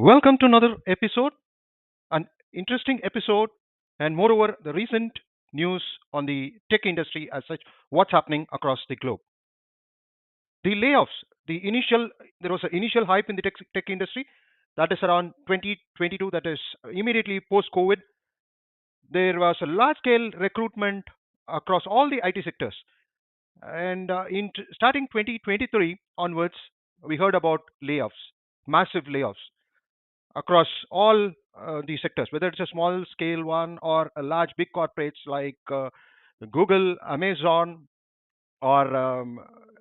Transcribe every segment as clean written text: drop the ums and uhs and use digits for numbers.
Welcome to another episode, an interesting episode, and moreover, the recent news on the tech industry as such, what's happening across the globe. The layoffs, there was an initial hype in the tech industry that is around 2022, that is immediately post COVID. There was a large scale recruitment across all the IT sectors. And starting 2023 onwards, we heard about layoffs, massive layoffs across all the sectors, whether it's a small scale one or a large big corporates like Google, Amazon, or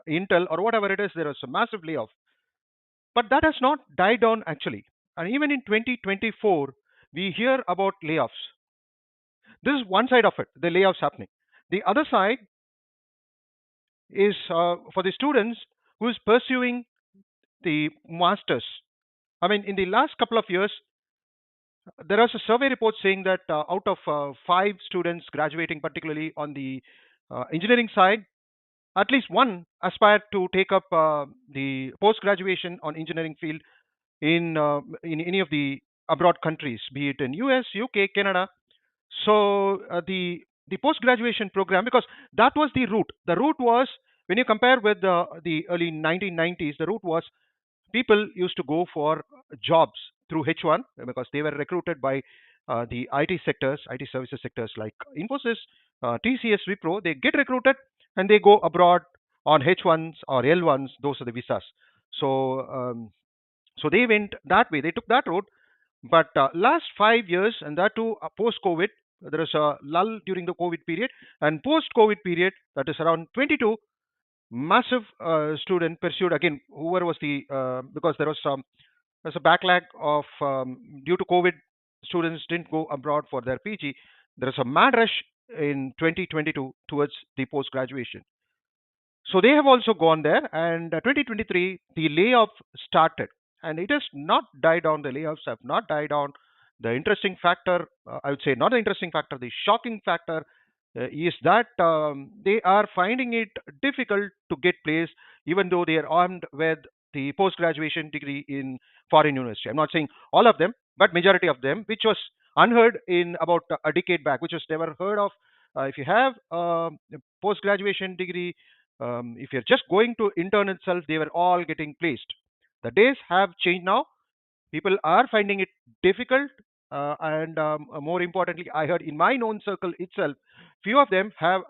Intel, or whatever it is. There is a massive layoff, but that has not died down actually. And even in 2024, we hear about layoffs. This is one side of it, the layoffs happening. The other side is for the students who is pursuing the masters. I mean, in the last couple of years, there was a survey report saying that out of five students graduating, particularly on the engineering side, at least one aspired to take up the post graduation on engineering field in any of the abroad countries, be it in US, UK, Canada. So the post graduation program, because that was the route. The route was, when you compare with the early 1990s, the route was people used to go for jobs through H1 because they were recruited by the IT sectors, IT services sectors like Infosys, TCS, Wipro. They get recruited and they go abroad on H1s or L1s. Those are the visas. So so they went that way. They took that road. But last 5 years, and that too post COVID, there is a lull during the COVID period, and post COVID period, that is around 22, massive student pursued again. Whoever was the because there was some, there's a backlog of due to COVID, students didn't go abroad for their PG. There is a mad rush in 2022 towards the post graduation. So they have also gone there, and 2023 the layoff started, and it has not died down. The layoffs have not died down. The interesting factor, I would say, not the interesting factor, the shocking factor is that they are finding it difficult to get placed, even though they are armed with the post graduation degree in foreign university. I'm not saying all of them, but majority of them, which was unheard in about a decade back, which was never heard of. If you have a post graduation degree, if you're just going to intern itself, they were all getting placed. The days have changed now. People are finding it difficult, and more importantly, I heard in my known circle itself, few of them have,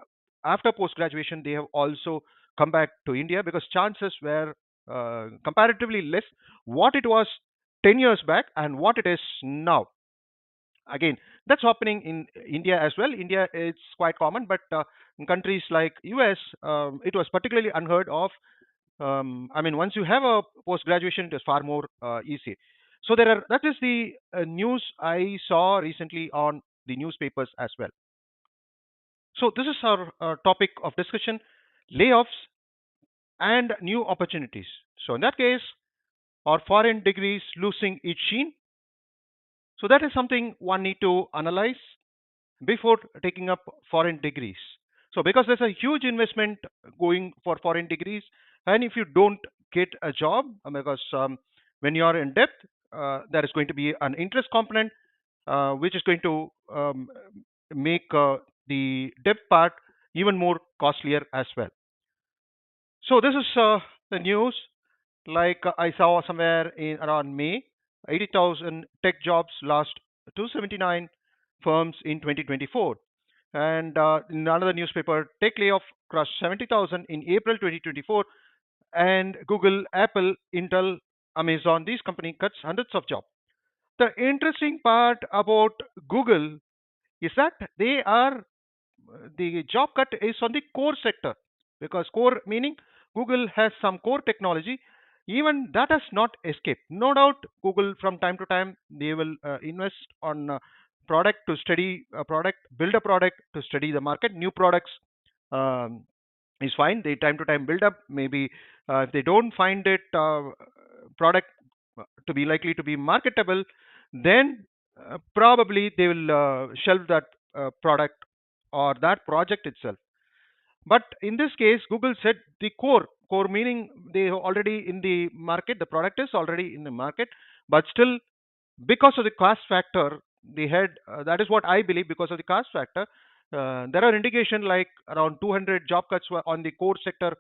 after post graduation, they have also come back to India because chances were comparatively less what it was 10 years back and what it is now. Again, that's happening in India as well. India, it's quite common, but in countries like US, it was particularly unheard of. I mean, once you have a post graduation, it is far more easy. So there are, that is the news I saw recently on the newspapers as well. So this is our topic of discussion: layoffs and new opportunities. So in that case, are foreign degrees losing its sheen? So that is something one need to analyze before taking up foreign degrees. So because there's a huge investment going for foreign degrees, and if you don't get a job, because when you are in debt, there is going to be an interest component, which is going to make the debt part even more costlier as well. So this is the news. Like I saw somewhere in around May, 80,000 tech jobs lost 279 firms in 2024. And in another newspaper, tech layoff crossed 70,000 in April 2024. And Google, Apple, Intel, Amazon, these company cuts hundreds of jobs. The interesting part about Google is that they are the job cut is on the core sector, because core meaning Google has some core technology. Even that has not escaped. No doubt, Google from time to time they will invest on product to study a product, build a product to study the market. New products um, is fine. They time to time build up. Maybe if they don't find it product to be likely to be marketable, then probably they will shelve that product or that project itself. But in this case, Google said the core meaning they are already in the market, the product is already in the market, but still because of the cost factor. They had that is what I believe. Because of the cost factor, there are indication like around 200 job cuts were on the core sector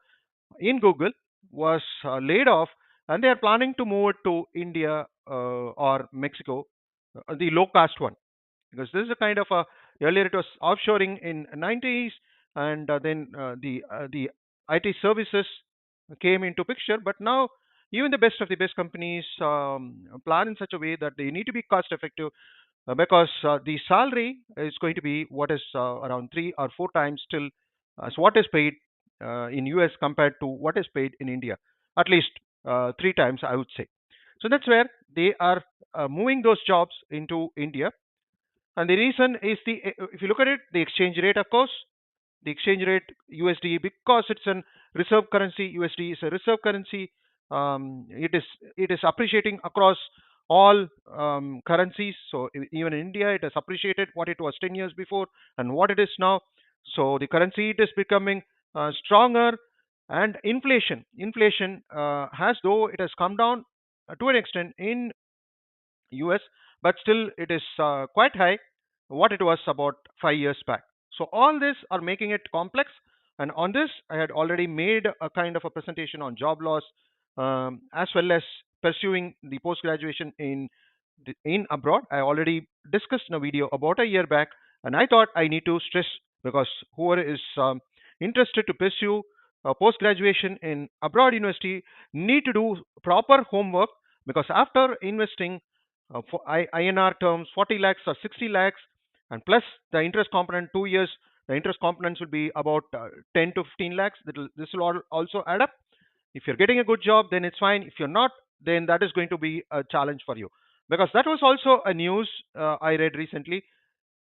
in Google was laid off, and they are planning to move it to India or Mexico, the low cost one, because this is a kind of a, earlier it was offshoring in 90s, and then the IT services came into picture. But now even the best of the best companies plan in such a way that they need to be cost effective, because the salary is going to be what is around 3 or 4 times still as what is paid in US compared to what is paid in India, at least 3 times I would say. So that's where they are moving those jobs into India. And the reason is the, if you look at it, the exchange rate, of course, the exchange rate USD, because it's an reserve currency. USD is a reserve currency. It is appreciating across all currencies. So even in India, it has appreciated what it was 10 years before and what it is now. So the currency, it is becoming stronger. And inflation has, though it has come down to an extent in US, but still it is quite high what it was about 5 years back. So all this are making it complex. And on this, I had already made a kind of a presentation on job loss, as well as pursuing the post graduation in abroad. I already discussed in a video about a year back, and I thought I need to stress, because whoever is interested to pursue post graduation in abroad university need to do proper homework, because after investing for INR terms 40 lakhs or 60 lakhs, and plus the interest component 2 years, the interest components will be about 10 to 15 lakhs. This will all also add up. If you're getting a good job, then it's fine. If you're not, then that is going to be a challenge for you, because that was also a news I read recently.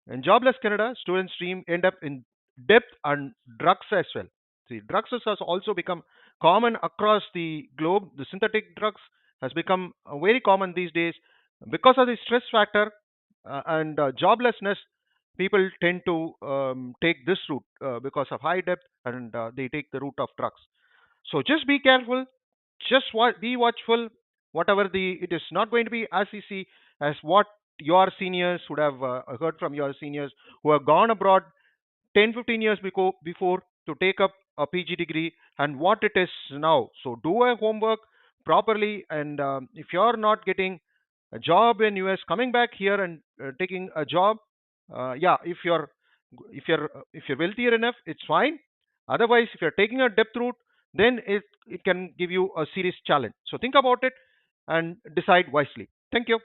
In jobless Canada, students stream end up in debt and drugs as well. See, drugs has also become common across the globe. The synthetic drugs has become very common these days because of the stress factor and joblessness. People tend to take this route because of high debt, and they take the route of drugs. So just be careful. Just be watchful. Whatever it is not going to be as easy as what your seniors would have heard from your seniors who have gone abroad 10, 15 years before to take up a PG degree, and what it is now. So do a homework properly, and if you're not getting a job in US, coming back here and taking a job, yeah, if you're wealthier enough, it's fine. Otherwise, if you're taking a depth route, then it can give you a serious challenge. So think about it and decide wisely. Thank you.